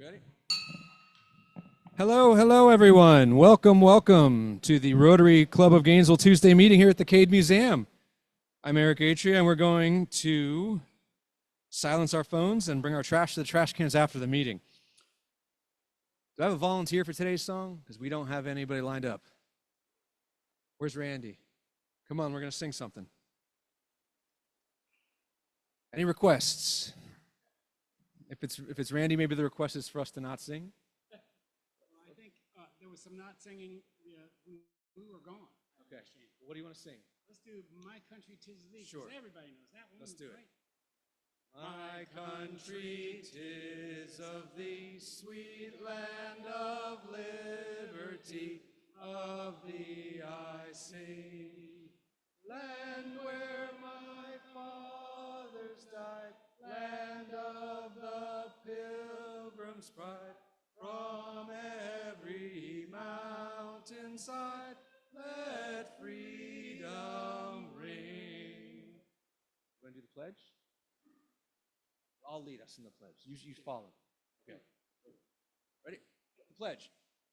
Ready? Hello, everyone. Welcome to the Rotary Club of Gainesville Tuesday meeting here at the Cade Museum. I'm Eric Atria, and we're going to silence our phones and bring our trash to the trash cans after the meeting. Do I have a volunteer for today's song? Because we don't have anybody lined up. Where's Randy? Come on, we're going to sing something. Any requests? If it's Randy, maybe the request is for us to not sing. Well, I think there was some not singing we were gone. Okay. What do you want to sing? Let's do My Country 'Tis of Thee. Sure. Everybody knows that one. Let's do it. Right? My country 'tis of thee, sweet land of liberty, of thee I sing. Land where my fathers died, land of the pilgrim's pride, from every mountainside, let freedom ring. You want to do the pledge? I'll lead us in the pledge. You follow. Okay. Ready? The pledge.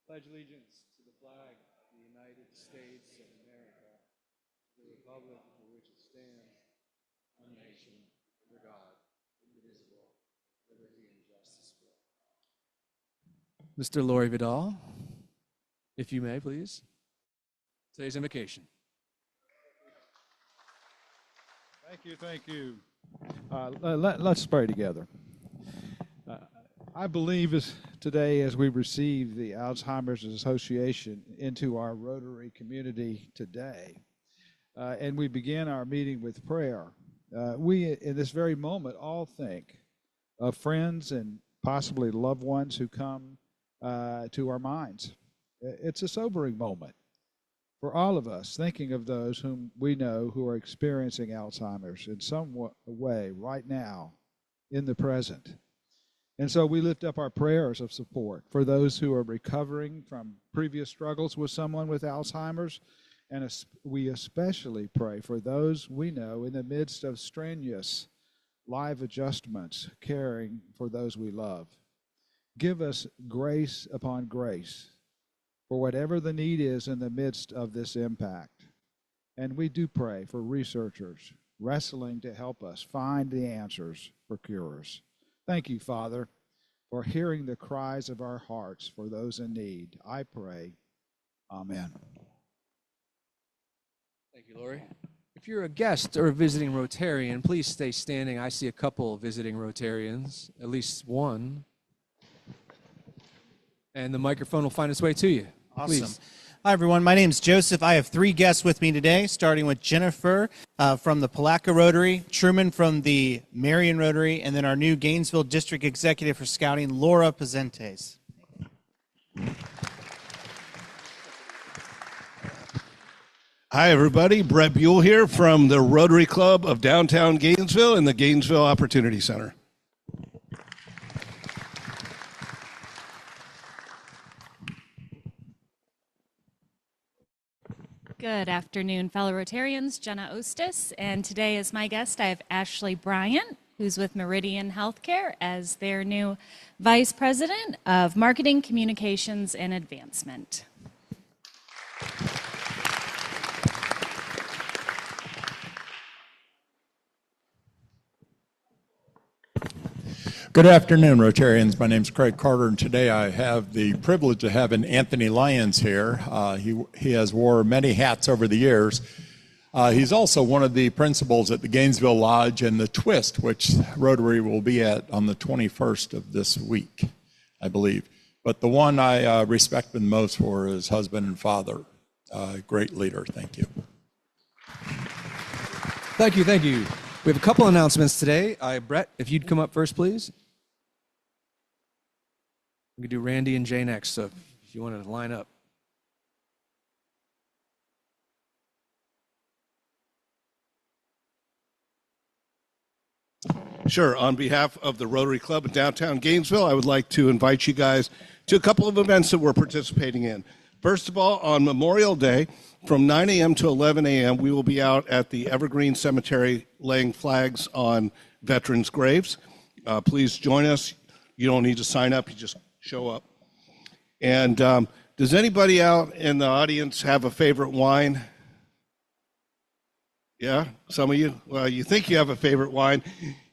Pledge allegiance to the flag of the United States of America, the republic for which it stands, one nation, under God, indivisible, liberty and justice for all. Mr. Laurie Vidal, if you may, please. Today's invocation. Thank you. Let's pray together. I believe today, as we receive the Alzheimer's Association into our Rotary community today, and we begin our meeting with prayer, we, in this very moment, all think of friends and possibly loved ones who come to our minds. It's a sobering moment for all of us, thinking of those whom we know who are experiencing Alzheimer's in some way right now in the present. And so we lift up our prayers of support for those who are recovering from previous struggles with someone with Alzheimer's, and we especially pray for those we know in the midst of strenuous life adjustments, caring for those we love. Give us grace upon grace for whatever the need is in the midst of this impact. And we do pray for researchers wrestling to help us find the answers for cures. Thank you, Father, for hearing the cries of our hearts for those in need. I pray, amen. Thank you, Laurie. If you're a guest or a visiting Rotarian, please stay standing. I see a couple of visiting Rotarians, at least one. And the microphone will find its way to you. Awesome. Please. Hi, everyone. My name is Joseph. I have 3 guests with me today, starting with Jennifer from the Palatka Rotary, Truman from the Marion Rotary, and then our new Gainesville District Executive for Scouting, Laura Pazentes. Hi, everybody. Brett Buell here from the Rotary Club of Downtown Gainesville and the Gainesville Opportunity Center. Good afternoon, fellow Rotarians. Jenna Ostis, and today as my guest I have Ashley Bryant, who's with Meridian Healthcare as their new Vice President of Marketing, Communications, and Advancement. Good afternoon, Rotarians. My name is Craig Carter, and today I have the privilege of having Anthony Lyons here. He has wore many hats over the years. He's also one of the principals at the Gainesville Lodge and the Twist, which Rotary will be at on the 21st of this week, I believe. But the one I respect him most for is husband and father. Great leader. Thank you. Thank you. We have a couple announcements today. Brett, if you'd come up first, please. We could do Randy and Jay next, so if you want to line up. Sure. On behalf of the Rotary Club in downtown Gainesville, I would like to invite you guys to a couple of events that we're participating in. First of all, on Memorial Day, from 9 a.m. to 11 a.m., we will be out at the Evergreen Cemetery laying flags on veterans' graves. Please join us. You don't need to sign up. You just show up. And does anybody out in the audience have a favorite wine? Yeah, some of you? Well, you think you have a favorite wine.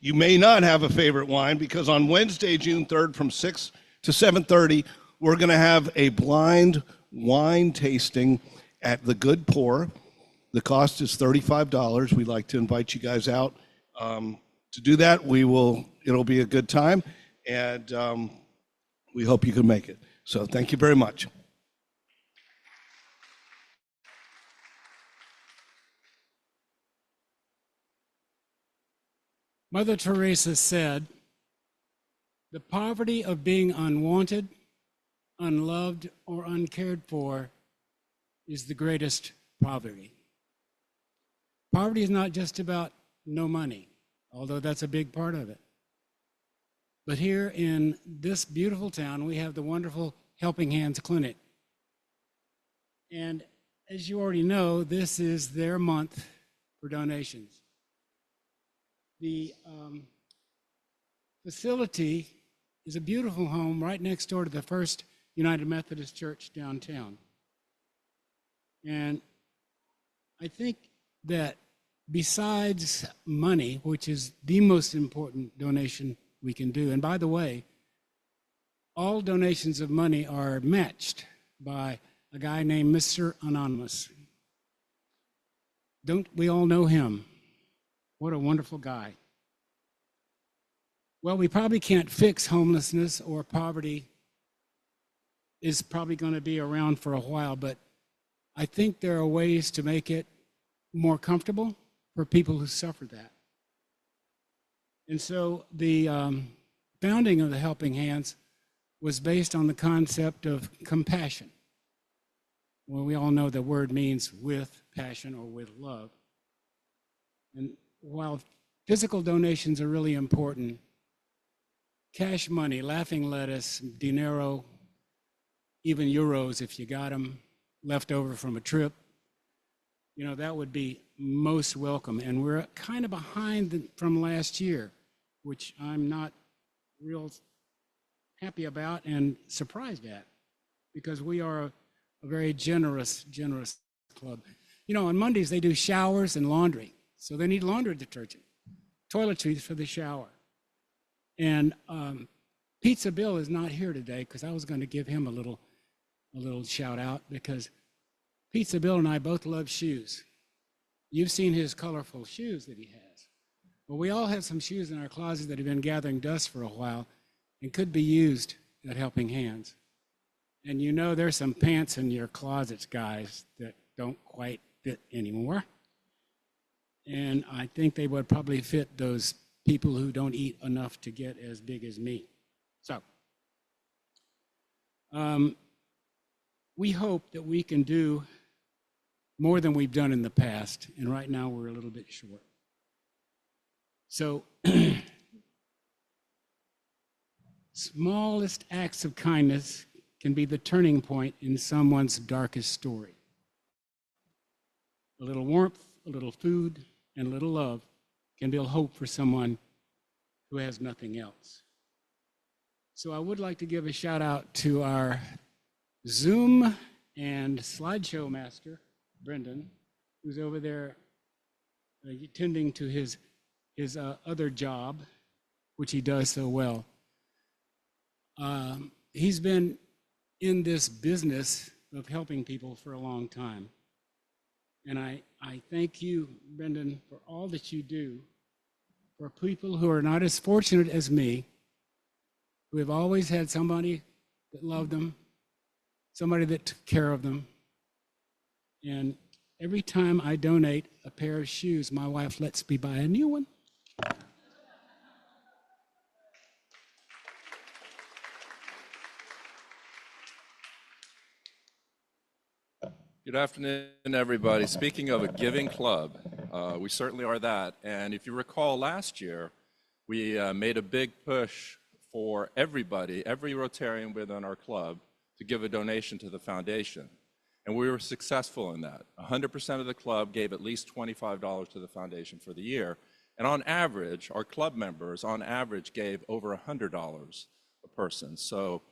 You may not have a favorite wine because on Wednesday, June 3rd from 6 to 7:30, we're going to have a blind wine tasting at the Good Pour. The cost is $35. We'd like to invite you guys out to do that. It'll be a good time, and we hope you can make it. So thank you very much. Mother Teresa said, "The poverty of being unwanted, unloved, or uncared for is the greatest poverty." Poverty is not just about no money, although that's a big part of it. But here in this beautiful town, we have the wonderful Helping Hands Clinic. And as you already know, this is their month for donations. The facility is a beautiful home right next door to the First United Methodist Church downtown. And I think that besides money, which is the most important donation we can do, and by the way, all donations of money are matched by a guy named Mr. Anonymous. Don't we all know him? What a wonderful guy. Well, we probably can't fix homelessness, or poverty is probably going to be around for a while, but I think there are ways to make it more comfortable for people who suffer that. And so the founding of the Helping Hands was based on the concept of compassion. Well, we all know the word means with passion or with love. And while physical donations are really important, cash money, laughing lettuce, dinero, even euros if you got them left over from a trip, that would be most welcome. And we're kind of behind from last year, which I'm not real happy about and surprised at, because we are a very generous club. On Mondays they do showers and laundry, so they need laundry detergent, toiletries for the shower. And Pizza Bill is not here today because I was going to give him a little shout out, because Pizza Bill and I both love shoes. You've seen his colorful shoes that he has. Well, we all have some shoes in our closet that have been gathering dust for a while and could be used at Helping Hands. And there's some pants in your closets, guys, that don't quite fit anymore. And I think they would probably fit those people who don't eat enough to get as big as me. So, we hope that we can do more than we've done in the past, and right now we're a little bit short. So, smallest acts of kindness can be the turning point in someone's darkest story. A little warmth, a little food, and a little love can build hope for someone who has nothing else. So I would like to give a shout out to our Zoom and slideshow master, Brendan, who's over there attending to his other job, which he does so well. He's been in this business of helping people for a long time. And I thank you, Brendan, for all that you do for people who are not as fortunate as me, who have always had somebody that loved them, somebody that took care of them. And every time I donate a pair of shoes, my wife lets me buy a new one. Good afternoon, everybody. Speaking of a giving club, we certainly are that. And if you recall last year, we made a big push for everybody, every Rotarian within our club, to give a donation to the foundation. And we were successful in that. 100% of the club gave at least $25 to the foundation for the year. And on average, our club members, on average, gave over $100 person. So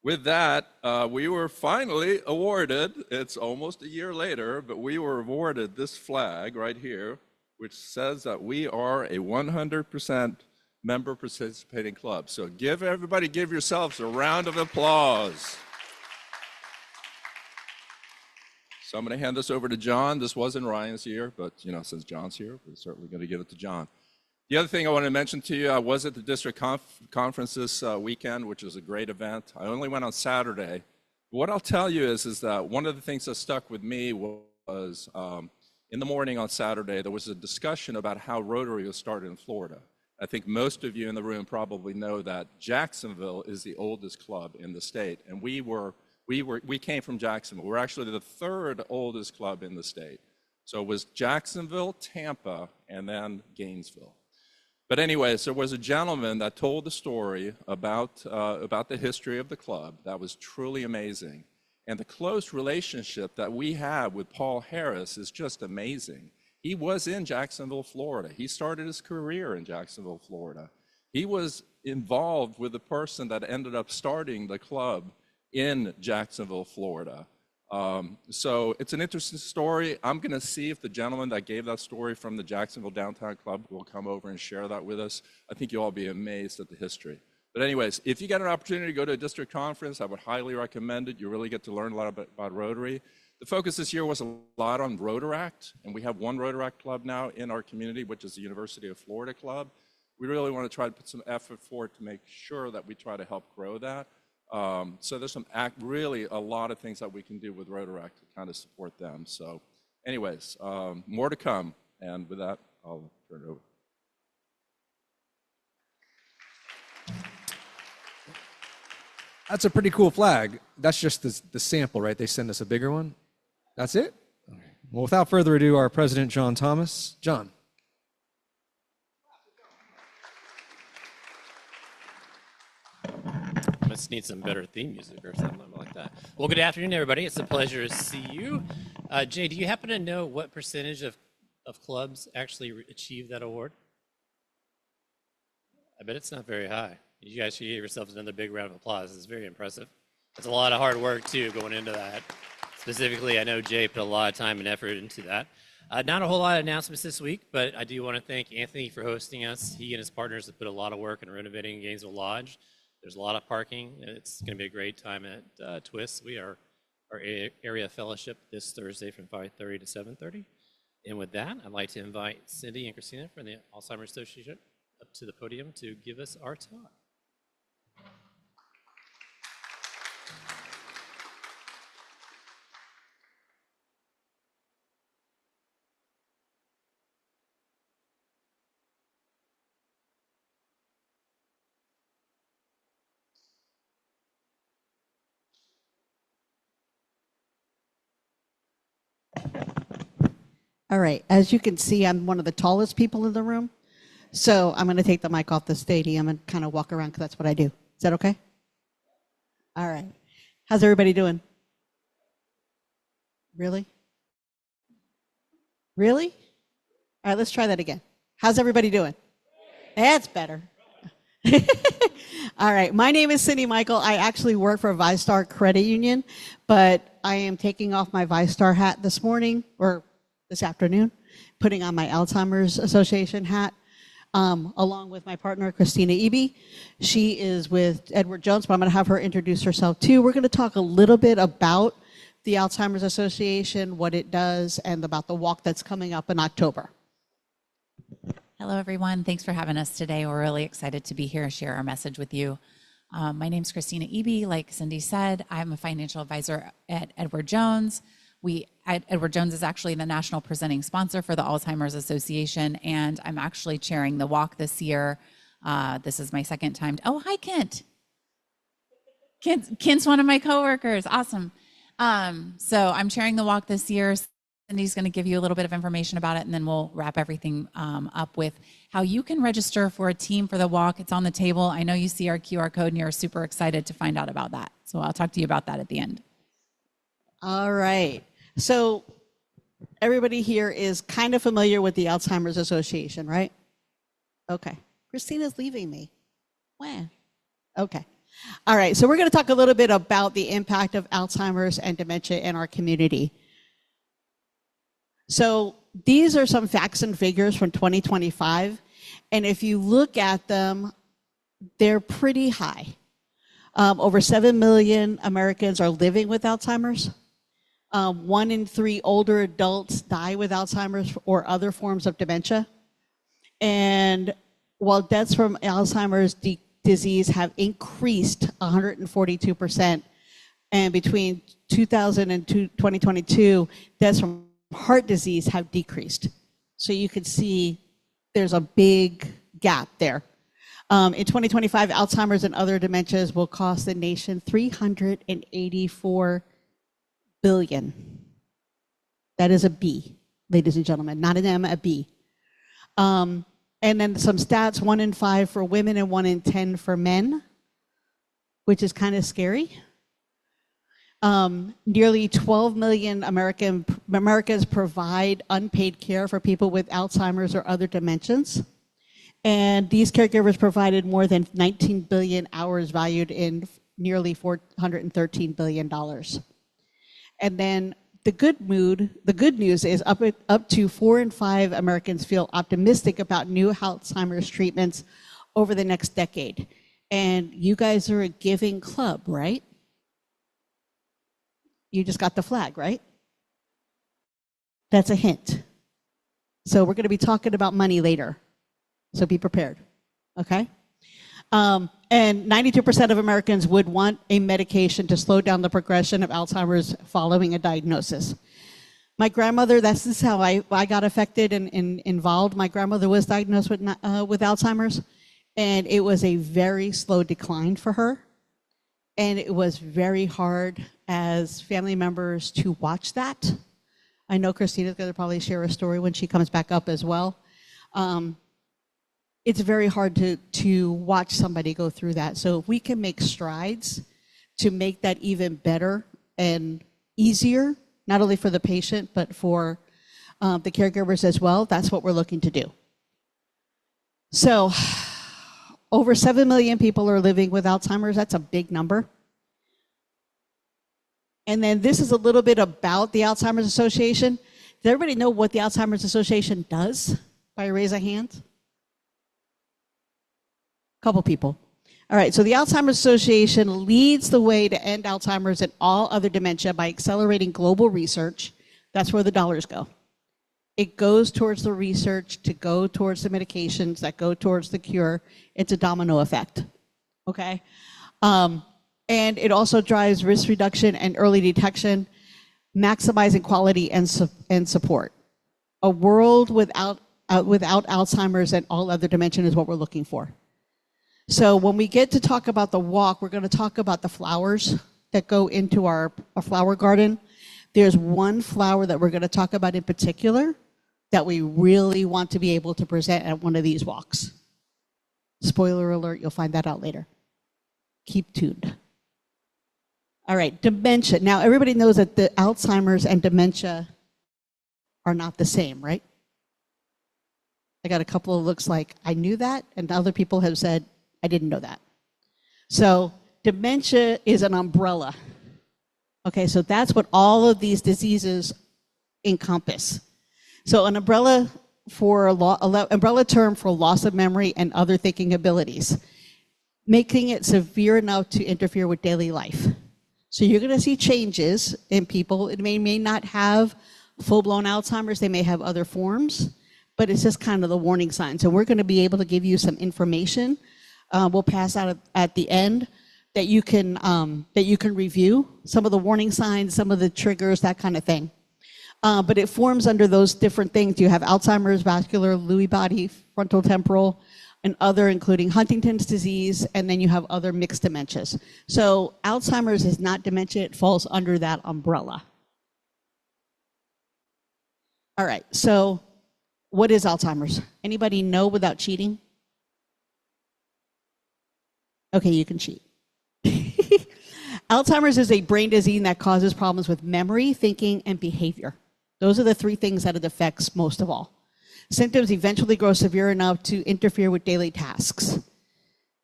with that, we were finally awarded, it's almost a year later, but we were awarded this flag right here, which says that we are a 100% member participating club. So give yourselves a round of applause. So I'm going to hand this over to John. This wasn't Ryan's year, but since John's here, we're certainly going to give it to John. The other thing I want to mention to you, I was at the district conference this weekend, which was a great event. I only went on Saturday. What I'll tell you is that one of the things that stuck with me was in the morning on Saturday, there was a discussion about how Rotary was started in Florida. I think most of you in the room probably know that Jacksonville is the oldest club in the state, and we came from Jacksonville. We're actually the third oldest club in the state. So it was Jacksonville, Tampa, and then Gainesville. But anyways, there was a gentleman that told the story about the history of the club that was truly amazing. And the close relationship that we have with Paul Harris is just amazing. He was in Jacksonville, Florida. He started his career in Jacksonville, Florida. He was involved with the person that ended up starting the club in Jacksonville, Florida. So it's an interesting story. I'm going to see if the gentleman that gave that story from the Jacksonville Downtown Club will come over and share that with us. I think you'll all be amazed at the history. But anyways, if you get an opportunity to go to a district conference, I would highly recommend it. You really get to learn a lot about Rotary. The focus this year was a lot on Rotaract, and we have one Rotaract club now in our community, which is the University of Florida Club. We really want to try to put some effort forward to make sure that we try to help grow that. So there's really a lot of things that we can do with Rotaract to kind of support them. So anyways, more to come. And with that, I'll turn it over. That's a pretty cool flag. That's just the sample, right? They send us a bigger one. That's it? Okay. Well, without further ado, our president, John Thomas. John. Must need some better theme music or something like that. Well, good afternoon, everybody. It's a pleasure to see you. Jay, do you happen to know what percentage of clubs actually achieve that award? I bet it's not very high. You guys should give yourselves another big round of applause. It's very impressive. It's a lot of hard work, too, going into that. Specifically, I know Jay put a lot of time and effort into that. Not a whole lot of announcements this week, but I do want to thank Anthony for hosting us. He and his partners have put a lot of work in renovating Gainesville Lodge. There's a lot of parking. It's going to be a great time at Twist. We are our area fellowship this Thursday from 5:30 to 7:30. And with that, I'd like to invite Cindy and Christina from the Alzheimer Association up to the podium to give us our talk. All right, as you can see, I'm one of the tallest people in the room. So I'm going to take the mic off the stadium and kind of walk around because that's what I do. Is that okay? All right. How's everybody doing? Really? Really? All right, let's try that again. How's everybody doing? That's better. All right, my name is Cindy Michael. I actually work for ViStar Credit Union, but I am taking off my ViStar hat this morning, or this afternoon, putting on my Alzheimer's Association hat, along with my partner, Christina Eby. She is with Edward Jones, but I'm going to have her introduce herself too. We're going to talk a little bit about the Alzheimer's Association, what it does, and about the walk that's coming up in October. Hello, everyone. Thanks for having us today. We're really excited to be here and share our message with you. My name's Christina Eby. Like Cindy said, I'm a financial advisor at Edward Jones. Edward Jones is actually the national presenting sponsor for the Alzheimer's Association, and I'm actually chairing the walk this year. This is my second time. Oh, hi, Kent. Kent's one of my coworkers. Awesome. So I'm chairing the walk this year. Cindy's going to give you a little bit of information about it, and then we'll wrap everything up with how you can register for a team for the walk. It's on the table. I know you see our QR code, and you're super excited to find out about that. So I'll talk to you about that at the end. All right. So everybody here is kind of familiar with the Alzheimer's Association, right? Okay. Christina's leaving me. When? Okay. All right, so we're going to talk a little bit about the impact of Alzheimer's and dementia in our community. So these are some facts and figures from 2025, and if you look at them, they're pretty high. Over 7 million Americans are living with Alzheimer's. 1 in 3 older adults die with Alzheimer's or other forms of dementia. And while deaths from Alzheimer's disease have increased 142%, and between 2000 and 2022, deaths from heart disease have decreased. So you can see there's a big gap there. In 2025, Alzheimer's and other dementias will cost the nation $384 billion. That is a B, ladies and gentlemen, not an M, a B. And then some stats, 1 in 5 for women and 1 in 10 for men, which is kind of scary. Nearly 12 million Americans provide unpaid care for people with Alzheimer's or other dementias. And these caregivers provided more than 19 billion hours valued in nearly $413 billion. And then the good news is up to 4 in 5 Americans feel optimistic about new Alzheimer's treatments over the next decade. And you guys are a giving club, right? You just got the flag, right? That's a hint. So we're going to be talking about money later. So be prepared, okay? And 92% of Americans would want a medication to slow down the progression of Alzheimer's following a diagnosis. My grandmother, this is how I got affected and involved. My grandmother was diagnosed with Alzheimer's, and it was a very slow decline for her. And it was very hard as family members to watch that. I know Christina's going to probably share a story when she comes back up as well. It's very hard to watch somebody go through that. So if we can make strides to make that even better and easier, not only for the patient, but for the caregivers as well, that's what we're looking to do. So over 7 million people are living with Alzheimer's. That's a big number. And then this is a little bit about the Alzheimer's Association. Does everybody know what the Alzheimer's Association does? By a raise of hand? Couple people. All right, so the Alzheimer's Association leads the way to end Alzheimer's and all other dementia by accelerating global research. That's where the dollars go. It goes towards the research to go towards the medications that go towards the cure. It's a domino effect, okay? And it also drives risk reduction and early detection, maximizing quality and support. A world without Alzheimer's and all other dementia is what we're looking for. So when we get to talk about the walk, we're going to talk about the flowers that go into our flower garden. There's one flower that we're going to talk about in particular that we really want to be able to present at one of these walks. Spoiler alert, you'll find that out later. Keep tuned. All right, dementia. Now, everybody knows that the Alzheimer's and dementia are not the same, right? I got a couple of looks like, I knew that, and other people have said, I didn't know that. So dementia is an umbrella. Okay, so that's what all of these diseases encompass. So an umbrella term for loss of memory and other thinking abilities, making it severe enough to interfere with daily life. So you're going to see changes in people. It may not have full-blown Alzheimer's. They may have other forms, but it's just kind of the warning signs. And we're going to be able to give you some information. We'll pass out at the end that you can review some of the warning signs, some of the triggers, that kind of thing. But it forms under those different things. You have Alzheimer's, vascular, Lewy body, frontal temporal, and other, including Huntington's disease, and then you have other mixed dementias. So Alzheimer's is not dementia, it falls under that umbrella. All right, so what is Alzheimer's? Anybody know without cheating? Okay, you can cheat. Alzheimer's is a brain disease that causes problems with memory, thinking, and behavior. Those are the 3 things that it affects most of all. Symptoms eventually grow severe enough to interfere with daily tasks.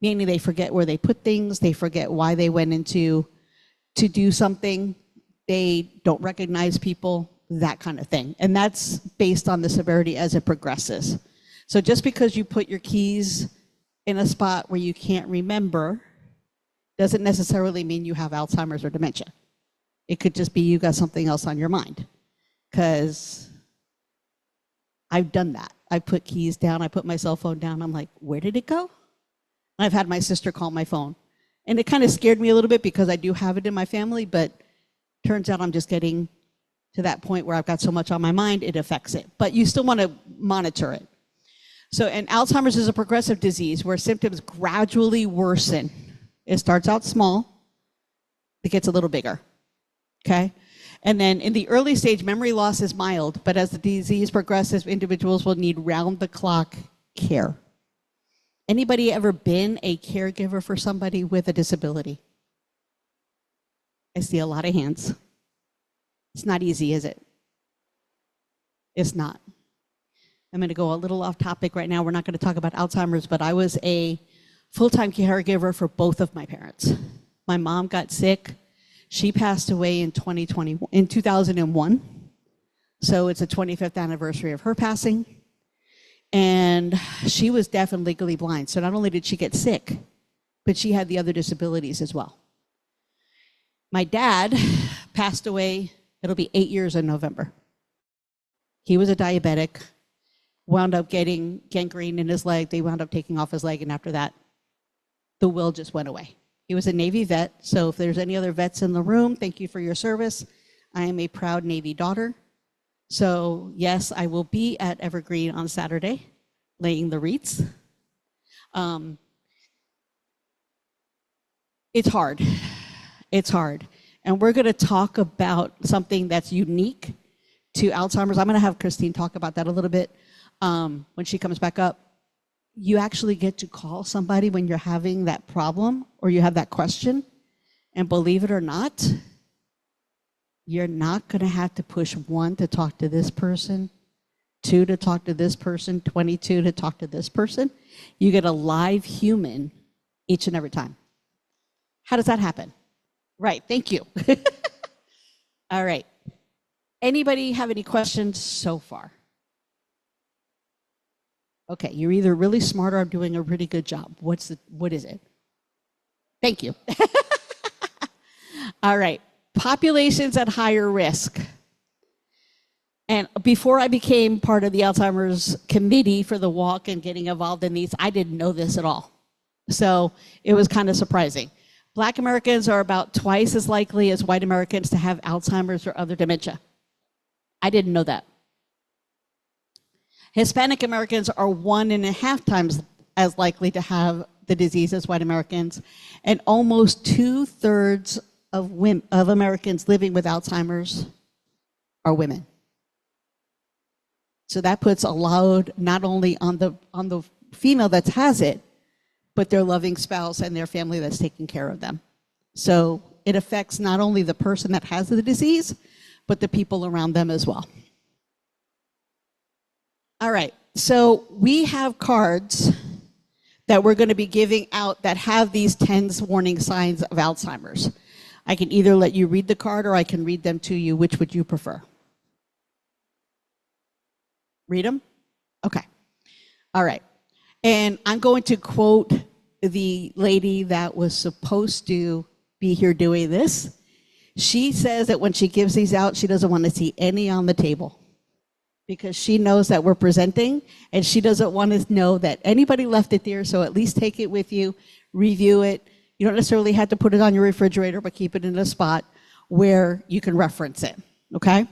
meaning they forget where they put things, they forget why they went into to do something, they don't recognize people, that kind of thing. And that's based on the severity as it progresses. So just because you put your keys in a spot where you can't remember doesn't necessarily mean you have Alzheimer's or dementia. It could just be you got something else on your mind. Because I've done that. I put keys down, I put my cell phone down, I'm like, where did it go? And I've had my sister call my phone. And it kind of scared me a little bit because I do have it in my family, but turns out I'm just getting to that point where I've got so much on my mind, it affects it. But you still want to monitor it. So, and Alzheimer's is a progressive disease where symptoms gradually worsen. It starts out small, it gets a little bigger, okay? And then in the early stage, memory loss is mild, but as the disease progresses, individuals will need round-the-clock care. Anybody ever been a caregiver for somebody with a disability? I see a lot of hands. It's not easy, is it? It's not. I'm going to go a little off topic right now. We're not going to talk about Alzheimer's, but I was a full-time caregiver for both of my parents. My mom got sick. She passed away in 2001. So it's the 25th anniversary of her passing. And she was deaf and legally blind. So not only did she get sick, but she had the other disabilities as well. My dad passed away, it'll be 8 years in November. He was a diabetic, wound up getting gangrene in his leg. They wound up taking off his leg, and after that, the will just went away. He was a Navy vet, so if there's any other vets in the room, thank you for your service. I am a proud Navy daughter. So yes, I will be at Evergreen on Saturday, laying the wreaths. It's hard. It's hard. And we're going to talk about something that's unique to Alzheimer's. I'm going to have Christine talk about that a little bit when she comes back up. You actually get to call somebody when you're having that problem or you have that question. And believe it or not, you're not going to have to push 1 to talk to this person, 2 to talk to this person, 22 to talk to this person. You get a live human each and every time. How does that happen? Right, thank you. All right. Anybody have any questions so far? Okay, you're either really smart or doing a really good job. What is it? Thank you. All right, populations at higher risk. And before I became part of the Alzheimer's committee for the walk and getting involved in these, I didn't know this at all. So it was kind of surprising. Black Americans are about twice as likely as white Americans to have Alzheimer's or other dementia. I didn't know that. Hispanic Americans are 1.5 times as likely to have the disease as white Americans, and almost 2/3 of Americans living with Alzheimer's are women. So that puts a load not only on the female that has it, but their loving spouse and their family that's taking care of them. So it affects not only the person that has the disease, but the people around them as well. All right, so we have cards that we're going to be giving out that have these 10 warning signs of Alzheimer's. I can either let you read the card or I can read them to you. Which would you prefer? Read them? Okay. All right. And I'm going to quote the lady that was supposed to be here doing this. She says that when she gives these out, she doesn't want to see any on the table because she knows that we're presenting and she doesn't want to know that anybody left it there. So at least take it with you, review it. You don't necessarily have to put it on your refrigerator, but keep it in a spot where you can reference it, okay?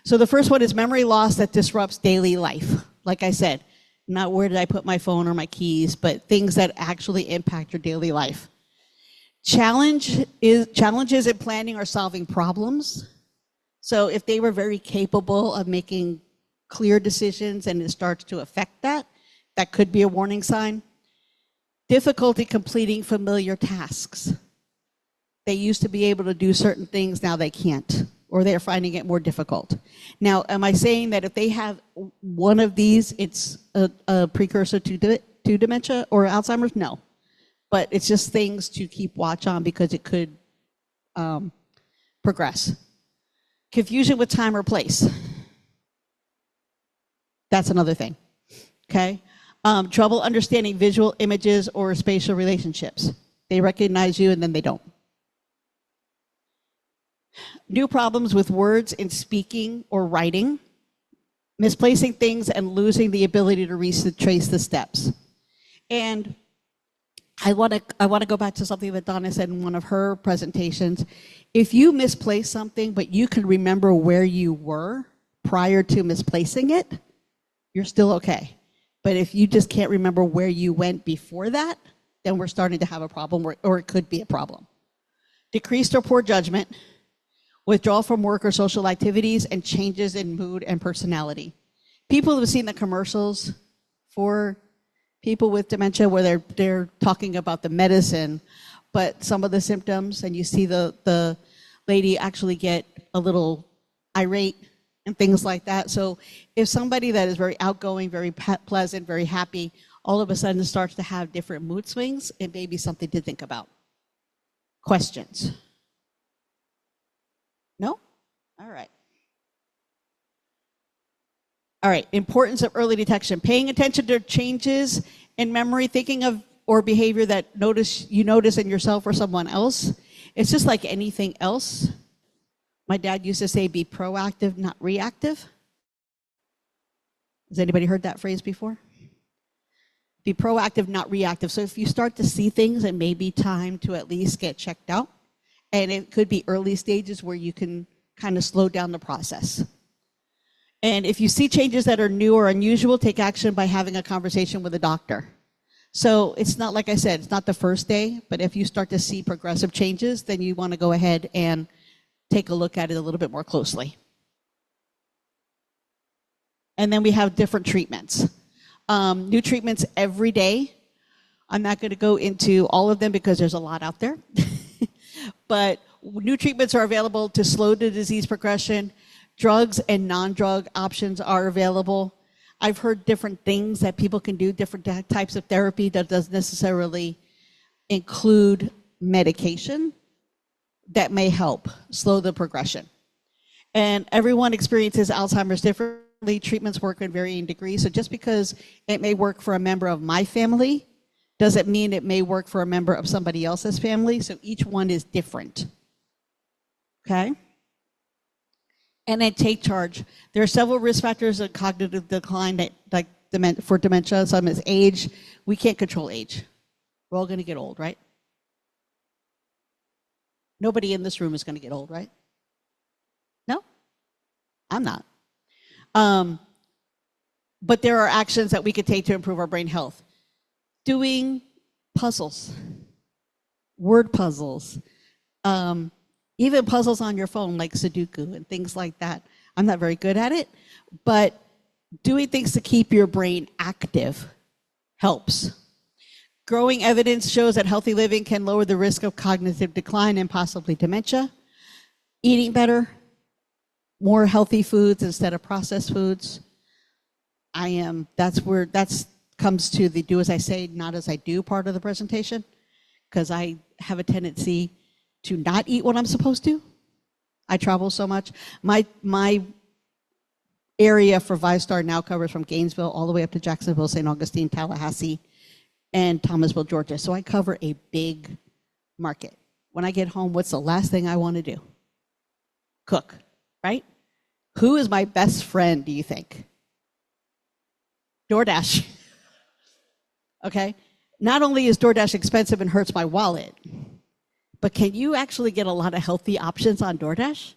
So the first one is memory loss that disrupts daily life. Like I said, not where did I put my phone or my keys, but things that actually impact your daily life. Challenges in planning or solving problems. So if they were very capable of making clear decisions and it starts to affect that, that could be a warning sign. Difficulty completing familiar tasks. They used to be able to do certain things, now they can't, or they're finding it more difficult. Now, am I saying that if they have one of these, it's a precursor to dementia or Alzheimer's? No. but it's just things to keep watch on because it could progress. Confusion with time or place. That's another thing, okay? Trouble understanding visual images or spatial relationships. They recognize you and then they don't. New problems with words in speaking or writing. Misplacing things and losing the ability to trace the steps. And I want to go back to something that Donna said in one of her presentations. If you misplace something, but you can remember where you were prior to misplacing it, you're still okay. But if you just can't remember where you went before that, then we're starting to have a problem, or it could be a problem. Decreased or poor judgment, withdrawal from work or social activities, and changes in mood and personality. People who have seen the commercials for people with dementia where they're talking about the medicine, but some of the symptoms, and you see the lady actually get a little irate and things like that. So if somebody that is very outgoing, very pleasant, very happy, all of a sudden starts to have different mood swings, it may be something to think about. Questions? No? All right. All right, importance of early detection. Paying attention to changes in memory, thinking of or behavior that you notice in yourself or someone else. It's just like anything else. My dad used to say, be proactive, not reactive. Has anybody heard that phrase before? Be proactive, not reactive. So if you start to see things, it may be time to at least get checked out. And it could be early stages where you can kind of slow down the process. And if you see changes that are new or unusual, take action by having a conversation with a doctor. So it's not, like I said, it's not the first day, but if you start to see progressive changes, then you want to go ahead and take a look at it a little bit more closely. And then we have different treatments. New treatments every day. I'm not going to go into all of them because there's a lot out there. But new treatments are available to slow the disease progression. Drugs and non-drug options are available. I've heard different things that people can do, different types of therapy that doesn't necessarily include medication that may help slow the progression. And everyone experiences Alzheimer's differently. Treatments work in varying degrees. So just because it may work for a member of my family doesn't mean it may work for a member of somebody else's family. So each one is different. Okay? And then take charge. There are several risk factors of cognitive decline that for dementia. Some is age. We can't control age. We're all going to get old, right? Nobody in this room is going to get old, right? No? I'm not. But there are actions that we could take to improve our brain health. Doing puzzles, word puzzles, even puzzles on your phone like Sudoku and things like that. I'm not very good at it, but doing things to keep your brain active helps. Growing evidence shows that healthy living can lower the risk of cognitive decline and possibly dementia. Eating better, more healthy foods instead of processed foods. That's comes to the do as I say, not as I do part of the presentation, because I have a tendency to not eat what I'm supposed to. I travel so much. My area for ViStar now covers from Gainesville all the way up to Jacksonville, St. Augustine, Tallahassee, and Thomasville, Georgia. So I cover a big market. When I get home, what's the last thing I want to do? Cook, right? Who is my best friend, do you think? DoorDash. Okay? Not only is DoorDash expensive and hurts my wallet, but can you actually get a lot of healthy options on DoorDash?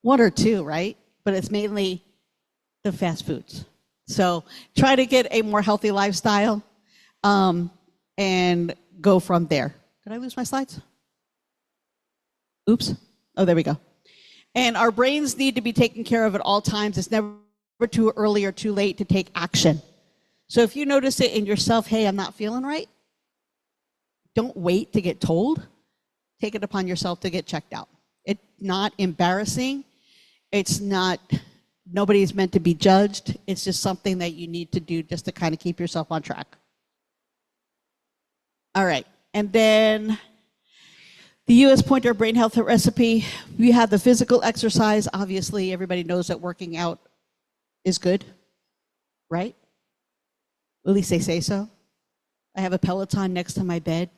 One or two, right? But it's mainly the fast foods. So try to get a more healthy lifestyle and go from there. Did I lose my slides? Oops. Oh, there we go. And our brains need to be taken care of at all times. It's never too early or too late to take action. So if you notice it in yourself, hey, I'm not feeling right, don't wait to get told. Take it upon yourself to get checked out. It's not embarrassing. It's not, nobody's meant to be judged. It's just something that you need to do just to kind of keep yourself on track. All right. And then the U.S. Pointer Brain Health Recipe, we have the physical exercise. Obviously, everybody knows that working out is good, right? At least they say so. I have a Peloton next to my bed.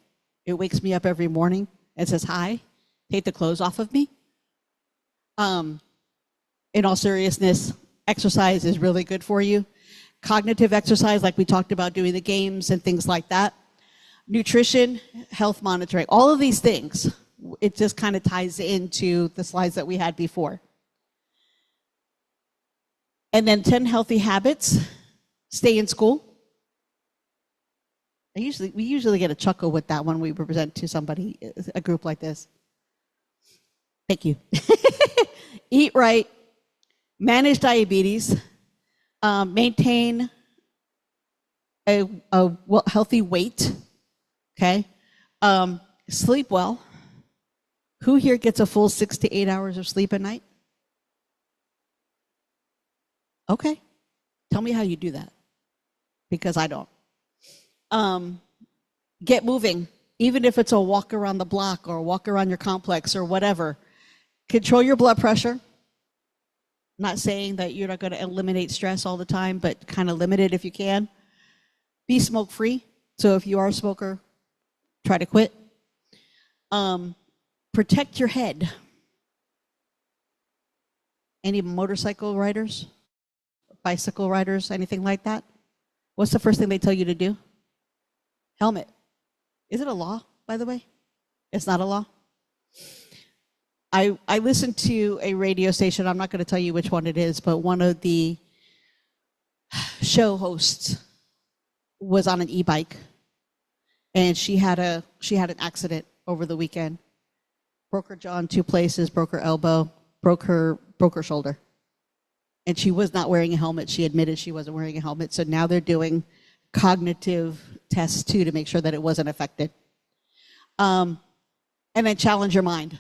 It wakes me up every morning and says, hi, take the clothes off of me. In all seriousness, exercise is really good for you. Cognitive exercise, like we talked about doing the games and things like that. Nutrition, health monitoring, all of these things, it just kind of ties into the slides that we had before. And then 10 healthy habits, stay in school. We usually get a chuckle with that when we present to somebody, a group like this. Thank you. Eat right, manage diabetes, maintain a healthy weight, okay? Sleep well. Who here gets a full 6 to 8 hours of sleep a night? Okay. Tell me how you do that, because I don't. Get moving, even if it's a walk around the block or a walk around your complex or whatever. Control your blood pressure. Not saying that you're not going to eliminate stress all the time, but kind of limit it if you can. Be smoke-free. So if you are a smoker, try to quit. Protect your head. Any motorcycle riders? Bicycle riders? Anything like that? What's the first thing they tell you to do? Helmet. Is it a law, by the way? It's not a law? I listened to a radio station, I'm not going to tell you which one it is, but one of the show hosts was on an e-bike, and she had an accident over the weekend. Broke her jaw in 2 places, broke her elbow, broke her shoulder. And she was not wearing a helmet. She admitted she wasn't wearing a helmet. So now they're doing cognitive tests too to make sure that it wasn't affected. And then challenge your mind.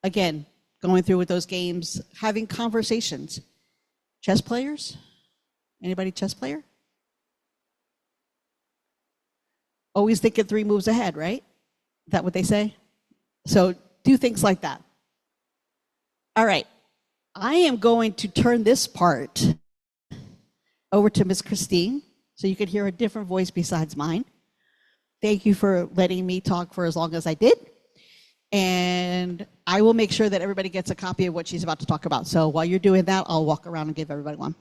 Again, going through with those games, having conversations. Chess players? Anybody chess player? Always thinking 3 moves ahead, right? Is that what they say? So do things like that. All right. I am going to turn this part over to Miss Christine so you can hear a different voice besides mine. Thank you for letting me talk for as long as I did. And I will make sure that everybody gets a copy of what she's about to talk about. So while you're doing that, I'll walk around and give everybody one.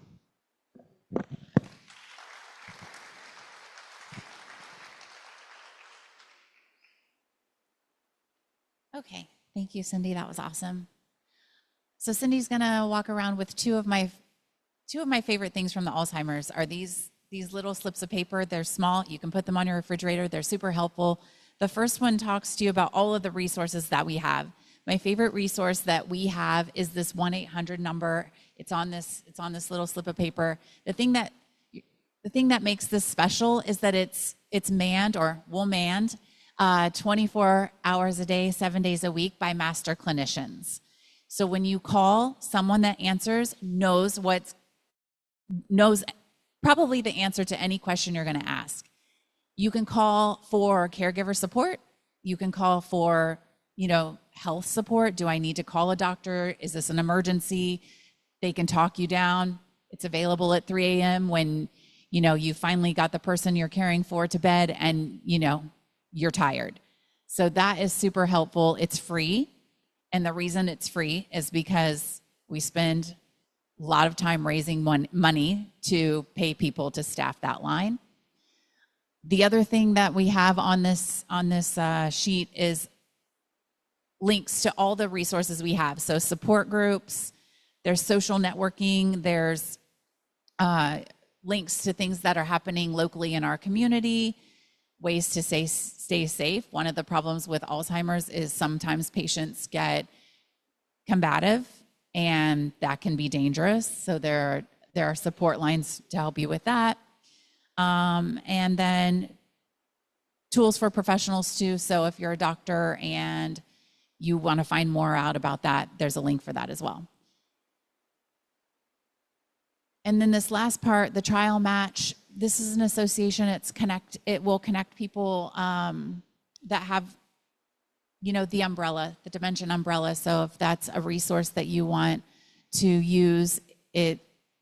Okay, thank you, Cindy. That was awesome. So Cindy's gonna walk around with two of my favorite things from the Alzheimer's are these little slips of paper. They're small. You can put them on your refrigerator. They're super helpful. The first one talks to you about all of the resources that we have. My favorite resource that we have is this 1-800 number. It's on this little slip of paper. The thing that makes this special is that it's manned or manned 24 hours a day, 7 days a week by master clinicians. So when you call, someone that answers knows probably the answer to any question you're going to ask. You can call for caregiver support. You can call for, health support. Do I need to call a doctor? Is this an emergency? They can talk you down. It's available at 3 a.m. when, you finally got the person you're caring for to bed and, you're tired. So that is super helpful. It's free. And the reason it's free is because we spend a lot of time raising money to pay people to staff that line. The other thing that we have on this sheet is links to all the resources we have. So support groups, there's social networking, there's links to things that are happening locally in our community, ways to stay safe. One of the problems with Alzheimer's is sometimes patients get combative, and that can be dangerous. So there are support lines to help you with that. And then tools for professionals too. So if you're a doctor and you want to find more out about that, there's a link for that as well. And then this last part, the trial match, this is an association. It will connect people that have, you know, the umbrella, the Dimension umbrella. So if that's a resource that you want to use, it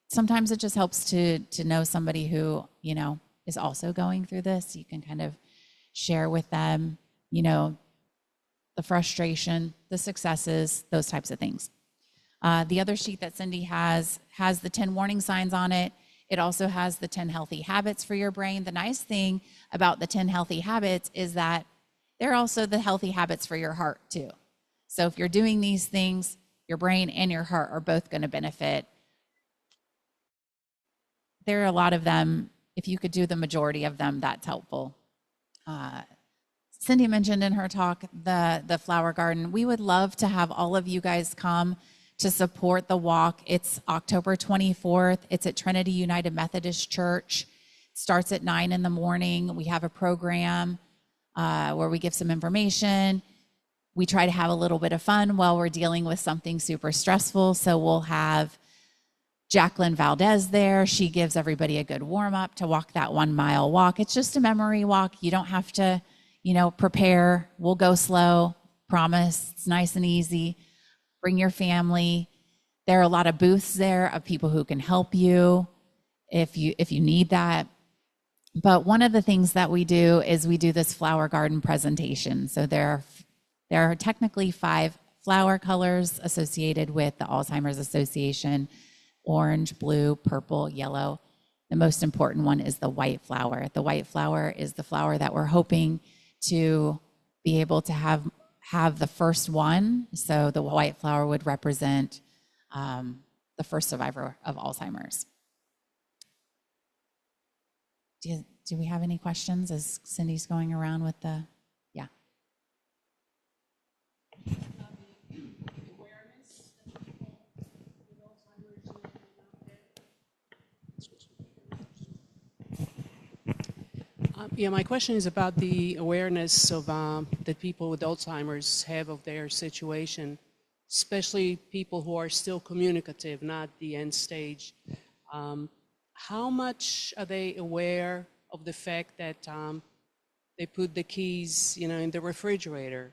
sometimes it just helps to know somebody who, you know, is also going through this. You can kind of share with them, you know, the frustration, the successes, those types of things. The other sheet that Cindy has the 10 warning signs on it. It also has the 10 healthy habits for your brain. The nice thing about the 10 healthy habits is that they're also the healthy habits for your heart too. So if you're doing these things, your brain and your heart are both going to benefit. There are a lot of them. If you could do the majority of them, that's helpful. Cindy mentioned in her talk the flower garden. We would love to have all of you guys come to support the walk. It's October 24th. It's at Trinity United Methodist Church. It starts at 9 in the morning. We have a program where we give some information. We try to have a little bit of fun while we're dealing with something super stressful. So we'll have Jacqueline Valdez there. She gives everybody a good warm up to walk that 1 mile walk. It's just a memory walk. You don't have to, you know, prepare. We'll go slow, promise. It's nice and easy. Bring your family. There are a lot of booths there of people who can help you if you need that. But one of the things that we do is we do this flower garden presentation. So there are technically 5 flower colors associated with the Alzheimer's Association: orange, blue, purple, yellow. The most important one is the white flower. The white flower is the flower that we're hoping to be able to have the first one. So the white flower would represent the first survivor of Alzheimer's. Do we have any questions as Cindy's going around with the, yeah. Yeah, my question is about the awareness of that people with Alzheimer's have of their situation, especially people who are still communicative, not the end stage. How much are they aware of the fact that they put the keys, you know, in the refrigerator,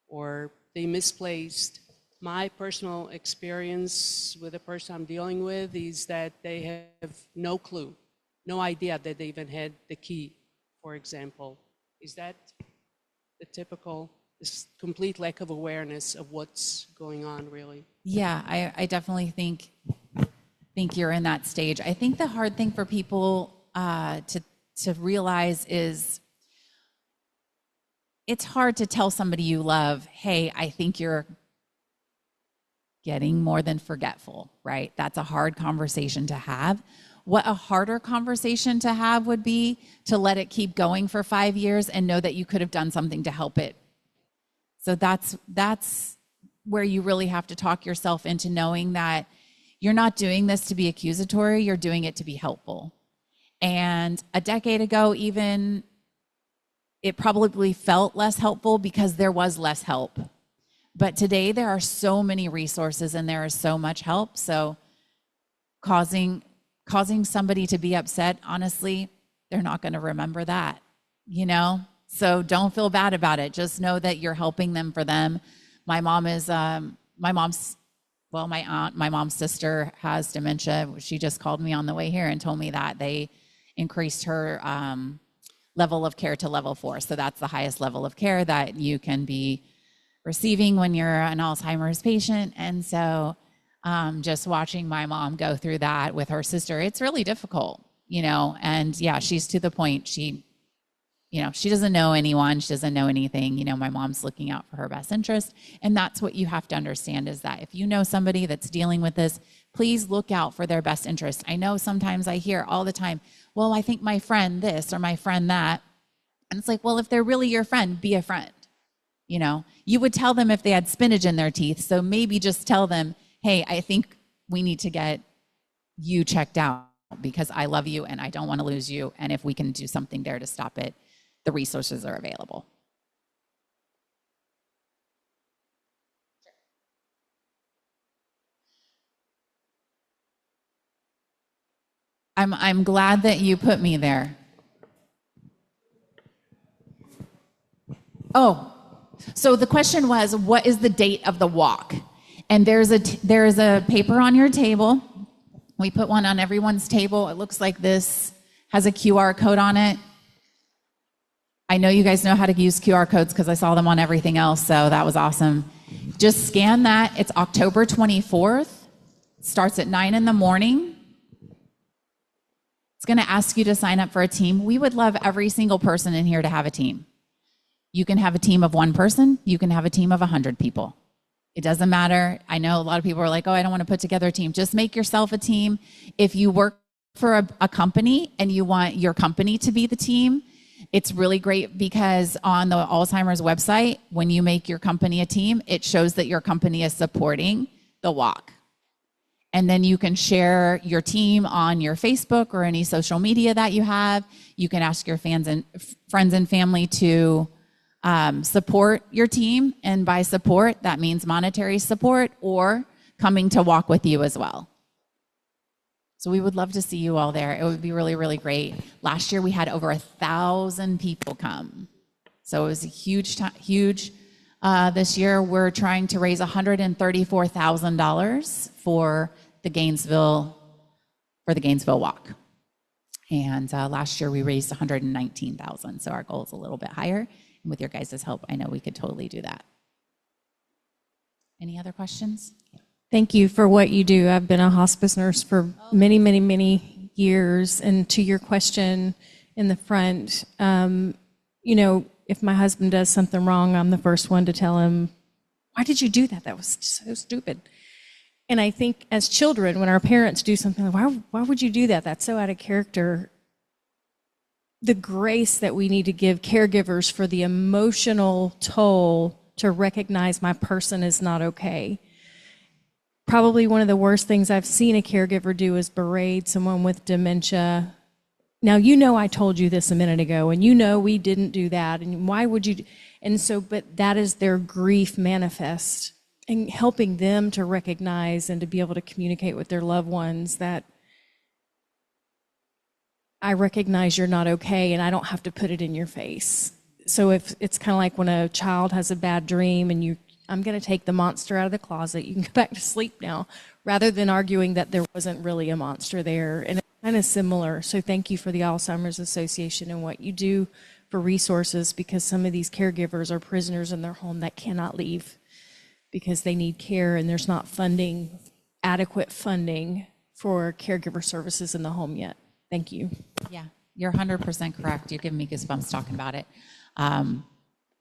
or they misplaced? My personal experience with the person I'm dealing with is that they have no clue, no idea that they even had the key, for example. Is that the typical, this complete lack of awareness of what's going on, really? Yeah, I definitely think you're in that stage. I think the hard thing for people to realize is it's hard to tell somebody you love, hey, I think you're getting more than forgetful, right? That's a hard conversation to have. What a harder conversation to have would be to let it keep going for 5 years and know that you could have done something to help it. So that's where you really have to talk yourself into knowing that you're not doing this to be accusatory, you're doing it to be helpful. And a decade ago, even, it probably felt less helpful because there was less help. But today there are so many resources and there is so much help. So causing somebody to be upset, honestly, they're not going to remember that, you know? So don't feel bad about it. Just know that you're helping them for them. My mom's sister has dementia. She just called me on the way here and told me that they increased her level of care to level 4. So that's the highest level of care that you can be receiving when you're an Alzheimer's patient. And so just watching my mom go through that with her sister, it's really difficult, you know? And yeah, she's to the point, she doesn't know anyone, she doesn't know anything, you know, my mom's looking out for her best interest. And that's what you have to understand, is that if you know somebody that's dealing with this, please look out for their best interest. I know sometimes I hear all the time, well, I think my friend this or my friend that. And it's like, well, if they're really your friend, be a friend. You know, you would tell them if they had spinach in their teeth. So maybe just tell them, hey, I think we need to get you checked out because I love you and I don't want to lose you. And if we can do something there to stop it, the resources are available. I'm glad that you put me there. Oh, so the question was, what is the date of the walk? And there's a paper on your table. We put one on everyone's table. It looks like this, has a QR code on it. I know you guys know how to use QR codes because I saw them on everything else, so that was awesome. Just scan that. It's October 24th. It starts at 9 in the morning. It's going to ask you to sign up for a team. We would love every single person in here to have a team. You can have a team of one person. You can have a team of 100 people. It doesn't matter. I know a lot of people are like, oh, I don't want to put together a team. Just make yourself a team. If you work for a company and you want your company to be the team, it's really great because on the Alzheimer's website, when you make your company a team, it shows that your company is supporting the walk. And then you can share your team on your Facebook or any social media that you have. You can ask your friends and family to support your team. And by support, that means monetary support or coming to walk with you as well. So we would love to see you all there. It would be really, really great. Last year we had over 1,000 people come. So it was a huge. This year we're trying to raise $134,000 for the Gainesville walk. And last year we raised $119,000. So our goal is a little bit higher. And with your guys' help, I know we could totally do that. Any other questions? Thank you for what you do. I've been a hospice nurse for many, many, many years. And to your question in the front, if my husband does something wrong, I'm the first one to tell him, why did you do that? That was so stupid. And I think as children, when our parents do something like, why would you do that? That's so out of character. The grace that we need to give caregivers for the emotional toll to recognize my person is not okay. Probably one of the worst things I've seen a caregiver do is berate someone with dementia. Now, I told you this a minute ago, and we didn't do that, and why would you? And so, but that is their grief manifest, and helping them to recognize and to be able to communicate with their loved ones that I recognize you're not okay, and I don't have to put it in your face. So if it's kind of like when a child has a bad dream and I'm going to take the monster out of the closet. You can go back to sleep now, rather than arguing that there wasn't really a monster there. And it's kind of similar. So thank you for the Alzheimer's Association and what you do for resources, because some of these caregivers are prisoners in their home that cannot leave because they need care, and there's not adequate funding for caregiver services in the home yet. Thank you. Yeah, you're 100% correct. You're giving me goosebumps talking about it.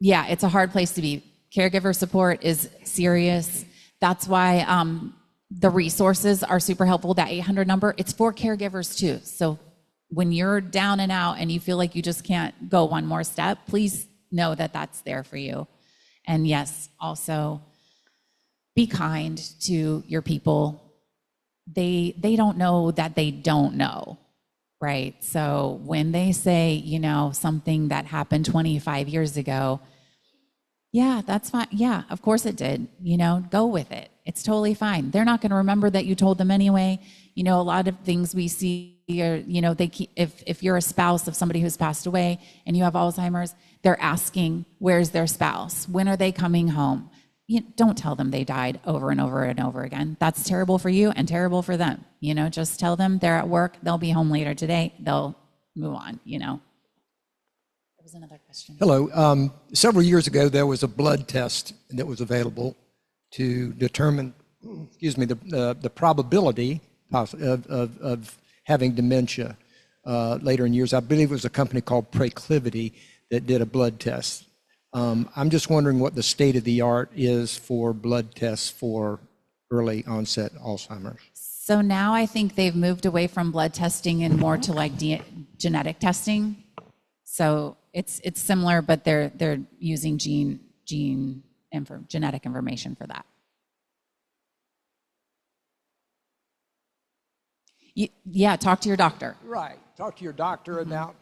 Yeah, it's a hard place to be. Caregiver support is serious. That's why the resources are super helpful. That 800 number, it's for caregivers too. So when you're down and out and you feel like you just can't go one more step, please know that that's there for you. And yes, also be kind to your people. They don't know that they don't know, right? So when they say, something that happened 25 years ago, yeah, that's fine. Yeah, of course it did. Go with it. It's totally fine. They're not going to remember that you told them anyway. A lot of things we see are, they keep, if you're a spouse of somebody who's passed away and you have Alzheimer's, they're asking, where's their spouse? When are they coming home? Don't tell them they died over and over and over again. That's terrible for you and terrible for them. Just tell them they're at work. They'll be home later today. They'll move on, Another question. Hello. Several years ago, there was a blood test that was available to determine, the probability of having dementia later in years. I believe it was a company called Proclivity that did a blood test. I'm just wondering what the state of the art is for blood tests for early onset Alzheimer's. So now I think they've moved away from blood testing and more to like genetic testing. So it's similar, but they're using genetic information for that. Yeah, talk to your doctor. Right. Talk to your doctor about,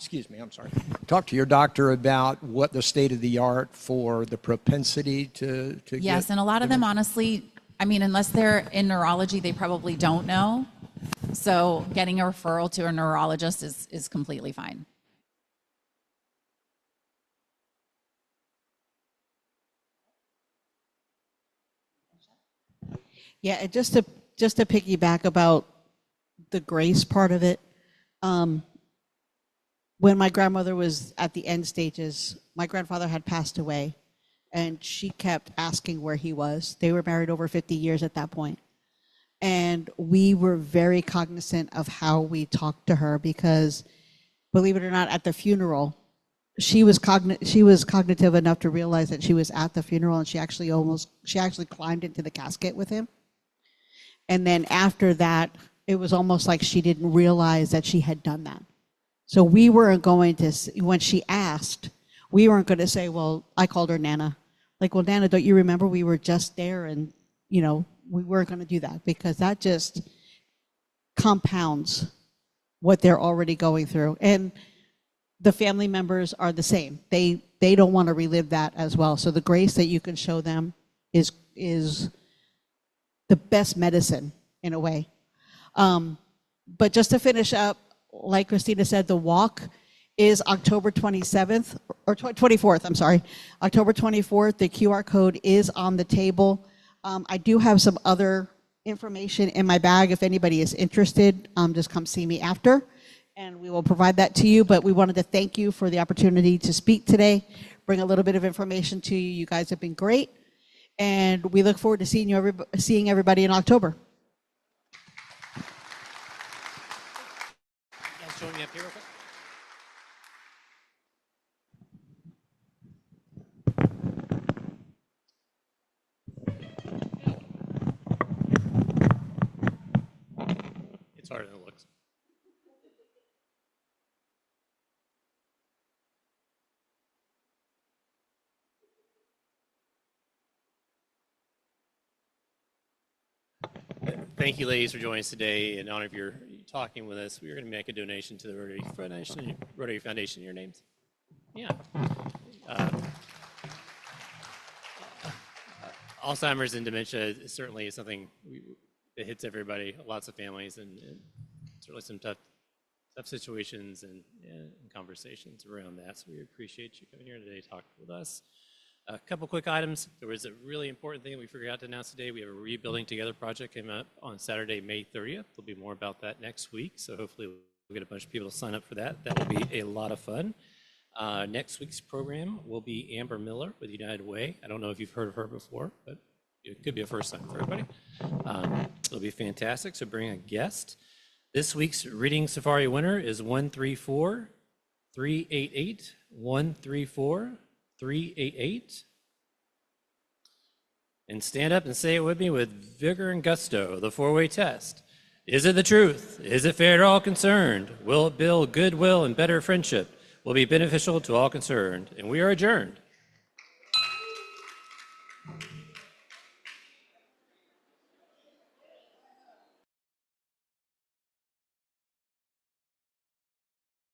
Talk to your doctor about what the state of the art for the propensity to Yes, and a lot of them, honestly, unless they're in neurology, they probably don't know. So getting a referral to a neurologist is completely fine. Yeah, and just to piggyback about the grace part of it, when my grandmother was at the end stages, my grandfather had passed away, and she kept asking where he was. They were married over 50 years at that point. And we were very cognizant of how we talked to her because, believe it or not, at the funeral, she was cognitive enough to realize that she was at the funeral, and she actually climbed into the casket with him. And then after that, it was almost like she didn't realize that she had done that. So we weren't going to, when she asked, we weren't going to say, well, I called her Nana. Like, well, Nana, don't you remember we were just there? And, you know, we weren't going to do that because that just compounds what they're already going through. And the family members are the same. They don't want to relive that as well. So the grace that you can show them is the best medicine in a way. But just to finish up, like Christina said, the walk is October 27th, or 24th, I'm sorry. October 24th, the QR code is on the table. I do have some other information in my bag. If anybody is interested, just come see me after, and we will provide that to you. But we wanted to thank you for the opportunity to speak today, bring a little bit of information to you. You guys have been great, and we look forward to seeing everybody in October. Join me up here real quick. It's harder than it looks. Thank you, ladies, for joining us today. In honor of your talking with us, we are going to make a donation to the Rotary Foundation in your names. Yeah. Alzheimer's and dementia is certainly something that hits everybody, lots of families, and certainly some tough situations and conversations around that. So we appreciate you coming here today to talk with us. A couple quick items. There was a really important thing we forgot to announce today. We have a Rebuilding Together project came up on Saturday, May 30th. There'll be more about that next week, so hopefully we'll get a bunch of people to sign up for that. That will be a lot of fun. Next week's program will be Amber Miller with United Way. I don't know if you've heard of her before, but it could be a first time for everybody. It'll be fantastic, so bring a guest. This week's Reading Safari winner is 134-388, 134-388. And stand up and say it with me with vigor and gusto, the four-way test. Is it the truth? Is it fair to all concerned? Will it build goodwill and better friendship? Will be beneficial to all concerned? And we are adjourned.